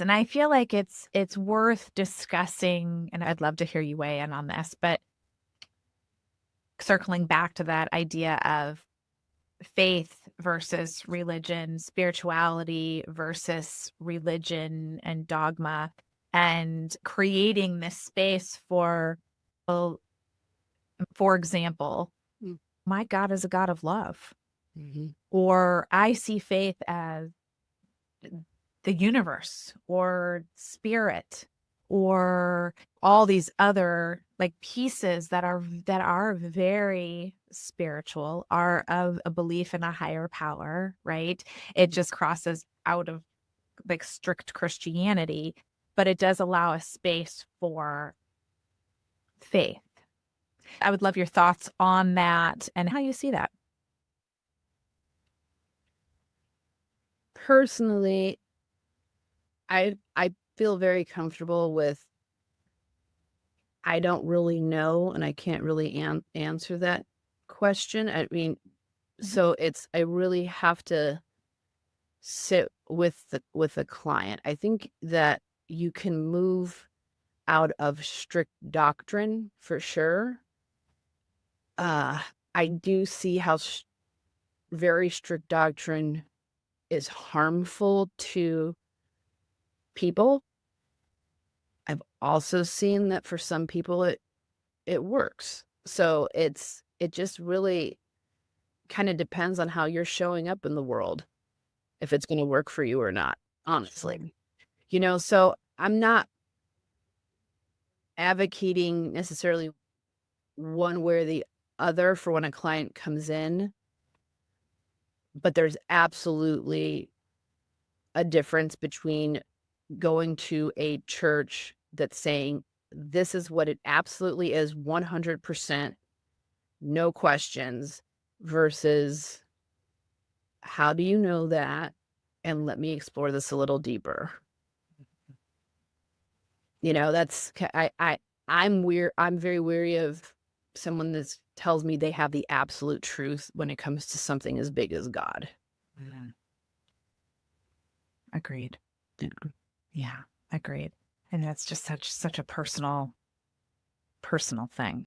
And I feel like it's worth discussing, and I'd love to hear you weigh in on this, but circling back to that idea of faith versus religion, spirituality versus religion and dogma, and creating this space well, for example, Mm. my God is a God of love, Mm-hmm. or I see faith as the universe or spirit or all these other like pieces that are very spiritual, are of a belief in a higher power, right? It just crosses out of like strict Christianity, but it does allow a space for faith. I would love your thoughts on that and how you see that. Personally, I feel very comfortable with I don't really know, and I can't really answer that question. I mean, Mhm. so I really have to sit with the client. I think that you can move out of strict doctrine for sure. Uh, I do see how very strict doctrine is harmful to people. I've also seen that for some people it works. So it just really kind of depends on how you're showing up in the world, if it's going to work for you or not, honestly. So I'm not advocating necessarily one way or the other for when a client comes in, but there's absolutely a difference between going to a church that's saying this is what it absolutely is 100%, no questions, versus how do you know that? And let me explore this a little deeper. That's I'm weird. I'm very wary of someone that tells me they have the absolute truth when it comes to something as big as God. Mhm. Agreed. Yeah. Yeah, agreed. And that's just such a personal thing.